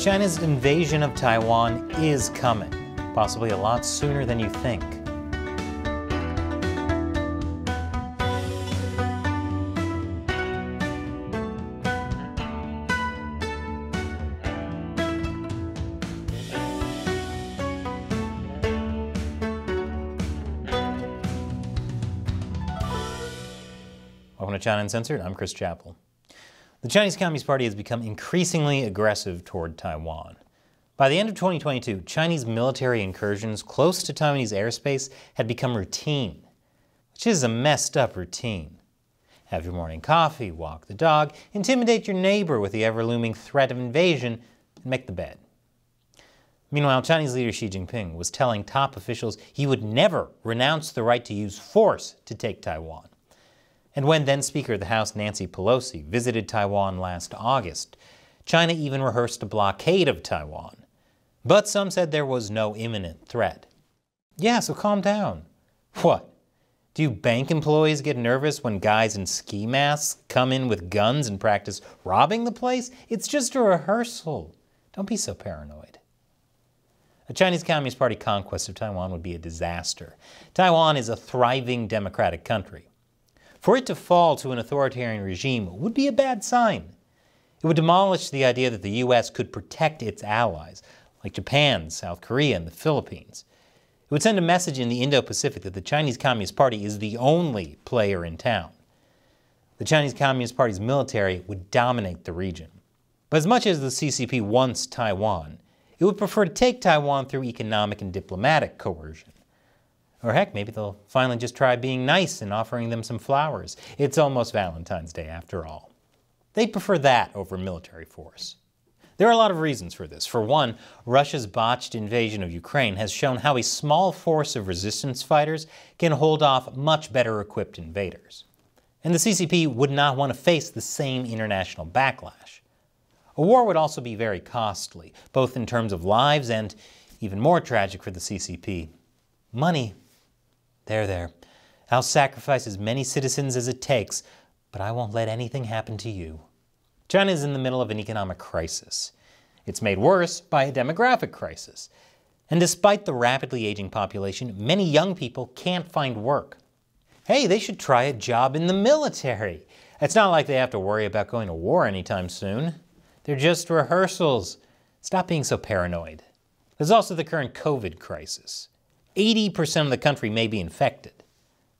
China's invasion of Taiwan is coming, possibly a lot sooner than you think. Welcome to China Uncensored, I'm Chris Chappell. The Chinese Communist Party has become increasingly aggressive toward Taiwan. By the end of 2022, Chinese military incursions close to Taiwanese airspace had become routine, which is a messed up routine. Have your morning coffee, walk the dog, intimidate your neighbor with the ever-looming threat of invasion, and make the bed. Meanwhile, Chinese leader Xi Jinping was telling top officials he would never renounce the right to use force to take Taiwan. And when then-Speaker of the House Nancy Pelosi visited Taiwan last August, China even rehearsed a blockade of Taiwan. But some said there was no imminent threat. Yeah, so calm down. What? Do bank employees get nervous when guys in ski masks come in with guns and practice robbing the place? It's just a rehearsal. Don't be so paranoid. A Chinese Communist Party conquest of Taiwan would be a disaster. Taiwan is a thriving democratic country. For it to fall to an authoritarian regime would be a bad sign. It would demolish the idea that the U.S. could protect its allies, like Japan, South Korea, and the Philippines. It would send a message in the Indo-Pacific that the Chinese Communist Party is the only player in town. The Chinese Communist Party's military would dominate the region. But as much as the CCP wants Taiwan, it would prefer to take Taiwan through economic and diplomatic coercion. Or heck, maybe they'll finally just try being nice and offering them some flowers. It's almost Valentine's Day after all. They'd prefer that over military force. There are a lot of reasons for this. For one, Russia's botched invasion of Ukraine has shown how a small force of resistance fighters can hold off much better equipped invaders. And the CCP would not want to face the same international backlash. A war would also be very costly, both in terms of lives and, even more tragic for the CCP, money. There. I'll sacrifice as many citizens as it takes, but I won't let anything happen to you. China is in the middle of an economic crisis. It's made worse by a demographic crisis. And despite the rapidly aging population, many young people can't find work. Hey, they should try a job in the military. It's not like they have to worry about going to war anytime soon. They're just rehearsals. Stop being so paranoid. There's also the current COVID crisis. 80% of the country may be infected.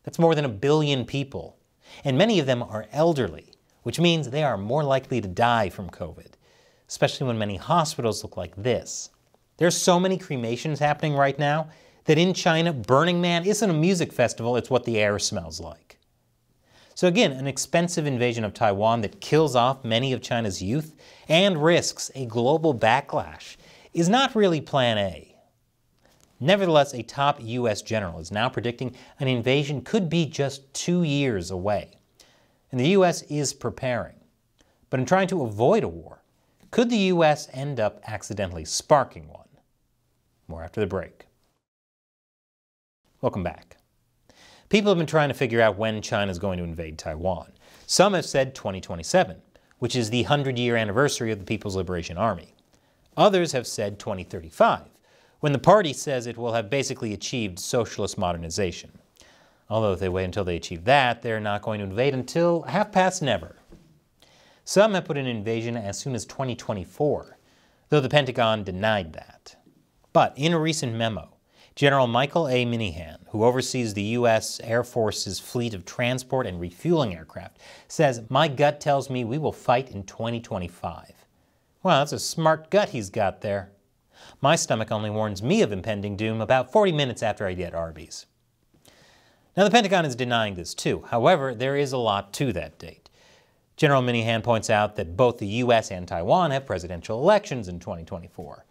That's more than 1 billion people. And many of them are elderly, which means they are more likely to die from COVID, especially when many hospitals look like this. There's so many cremations happening right now that in China, Burning Man isn't a music festival, it's what the air smells like. So again, an expensive invasion of Taiwan that kills off many of China's youth and risks a global backlash is not really plan A. Nevertheless, a top U.S. general is now predicting an invasion could be just 2 years away. And the U.S. is preparing. But in trying to avoid a war, could the U.S. end up accidentally sparking one? More after the break. Welcome back. People have been trying to figure out when China is going to invade Taiwan. Some have said 2027, which is the 100-year anniversary of the People's Liberation Army. Others have said 2035. When the party says it will have basically achieved socialist modernization. Although if they wait until they achieve that, they're not going to invade until half past never. Some have put an invasion as soon as 2024, though the Pentagon denied that. But in a recent memo, General Michael A. Minihan, who oversees the U.S. Air Force's fleet of transport and refueling aircraft, says, "My gut tells me we will fight in 2025. Well, that's a smart gut he's got there. My stomach only warns me of impending doom about 40 minutes after I get Arby's." Now, the Pentagon is denying this too. However, there is a lot to that date. General Minihan points out that both the U.S. and Taiwan have presidential elections in 2024.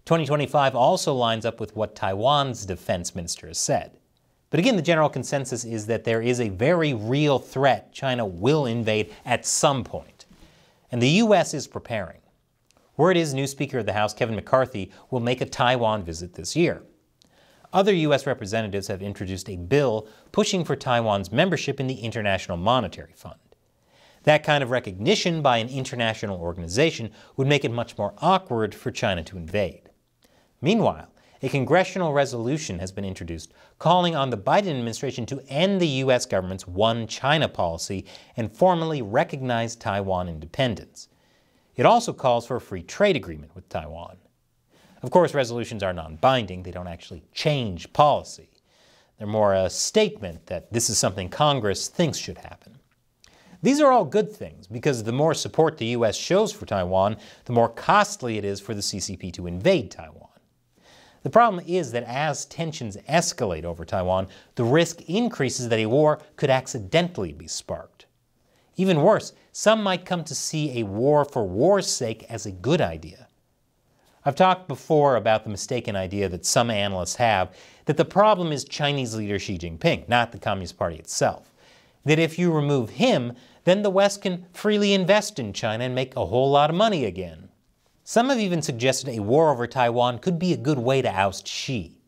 2025 also lines up with what Taiwan's defense minister has said. But again, the general consensus is that there is a very real threat China will invade at some point. And the U.S. is preparing. Word is new Speaker of the House, Kevin McCarthy, will make a Taiwan visit this year. Other U.S. representatives have introduced a bill pushing for Taiwan's membership in the International Monetary Fund. That kind of recognition by an international organization would make it much more awkward for China to invade. Meanwhile, a congressional resolution has been introduced calling on the Biden administration to end the U.S. government's One China policy and formally recognize Taiwan independence. It also calls for a free trade agreement with Taiwan. Of course, resolutions are non-binding. They don't actually change policy. They're more a statement that this is something Congress thinks should happen. These are all good things because the more support the U.S. shows for Taiwan, the more costly it is for the CCP to invade Taiwan. The problem is that as tensions escalate over Taiwan, the risk increases that a war could accidentally be sparked. Even worse, some might come to see a war for war's sake as a good idea. I've talked before about the mistaken idea that some analysts have that the problem is Chinese leader Xi Jinping, not the Communist Party itself. That if you remove him, then the West can freely invest in China and make a whole lot of money again. Some have even suggested a war over Taiwan could be a good way to oust Xi.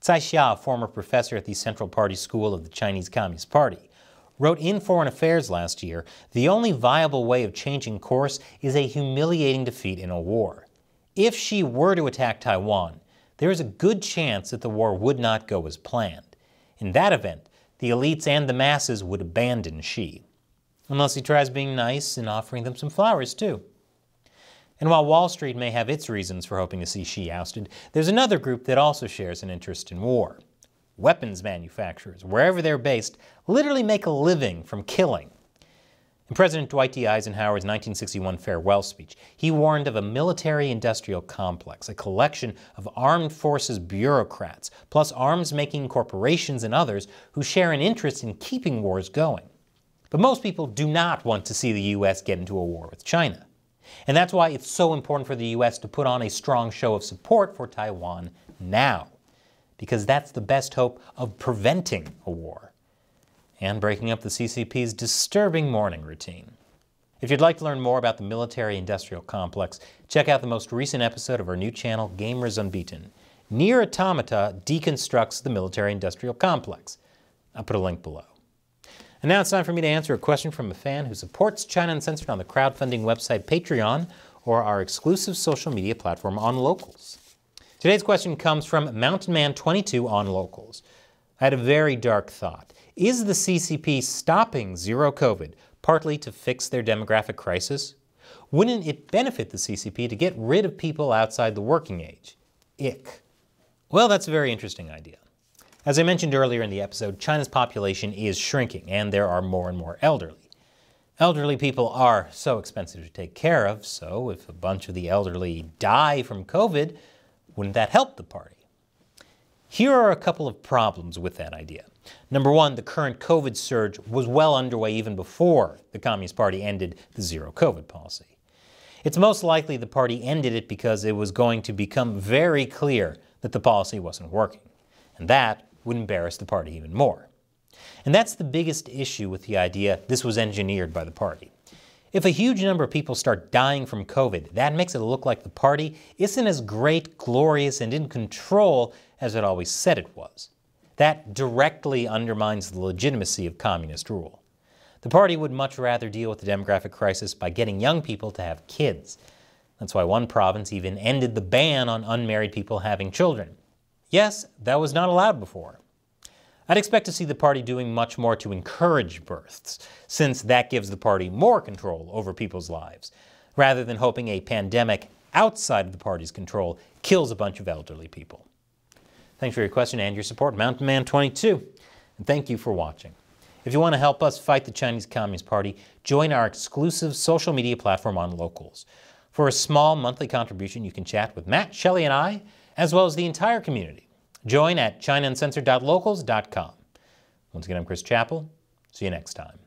Tsai Xia, a former professor at the Central Party School of the Chinese Communist Party, wrote in Foreign Affairs last year, the only viable way of changing course is a humiliating defeat in a war. If Xi were to attack Taiwan, there is a good chance that the war would not go as planned. In that event, the elites and the masses would abandon Xi. Unless he tries being nice and offering them some flowers too. And while Wall Street may have its reasons for hoping to see Xi ousted, there's another group that also shares an interest in war. Weapons manufacturers, wherever they're based, literally make a living from killing. In President Dwight D. Eisenhower's 1961 farewell speech, he warned of a military-industrial complex, a collection of armed forces bureaucrats, plus arms-making corporations and others who share an interest in keeping wars going. But most people do not want to see the U.S. get into a war with China. And that's why it's so important for the U.S. to put on a strong show of support for Taiwan now. Because that's the best hope of preventing a war and breaking up the CCP's disturbing morning routine. If you'd like to learn more about the military-industrial complex, check out the most recent episode of our new channel, Gamers Unbeaten. Nier Automata deconstructs the military-industrial complex. I'll put a link below. And now it's time for me to answer a question from a fan who supports China Uncensored on the crowdfunding website Patreon or our exclusive social media platform On Locals. Today's question comes from MountainMan22 on Locals. I had a very dark thought. Is the CCP stopping zero COVID partly to fix their demographic crisis? Wouldn't it benefit the CCP to get rid of people outside the working age? Ick. Well, that's a very interesting idea. As I mentioned earlier in the episode, China's population is shrinking, and there are more and more elderly. Elderly people are so expensive to take care of, so if a bunch of the elderly die from COVID, wouldn't that help the party? Here are a couple of problems with that idea. Number one, the current COVID surge was well underway even before the Communist Party ended the zero COVID policy. It's most likely the party ended it because it was going to become very clear that the policy wasn't working. And that would embarrass the party even more. And that's the biggest issue with the idea this was engineered by the party. If a huge number of people start dying from COVID, that makes it look like the party isn't as great, glorious, and in control as it always said it was. That directly undermines the legitimacy of communist rule. The party would much rather deal with the demographic crisis by getting young people to have kids. That's why one province even ended the ban on unmarried people having children. Yes, that was not allowed before. I'd expect to see the party doing much more to encourage births, since that gives the party more control over people's lives, rather than hoping a pandemic outside of the party's control kills a bunch of elderly people. Thanks for your question and your support, MountainMan22, and thank you for watching. If you want to help us fight the Chinese Communist Party, join our exclusive social media platform On Locals. For a small monthly contribution, you can chat with Matt, Shelley, and I, as well as the entire community. Join at ChinaUncensored.locals.com. Once again, I'm Chris Chappell. See you next time.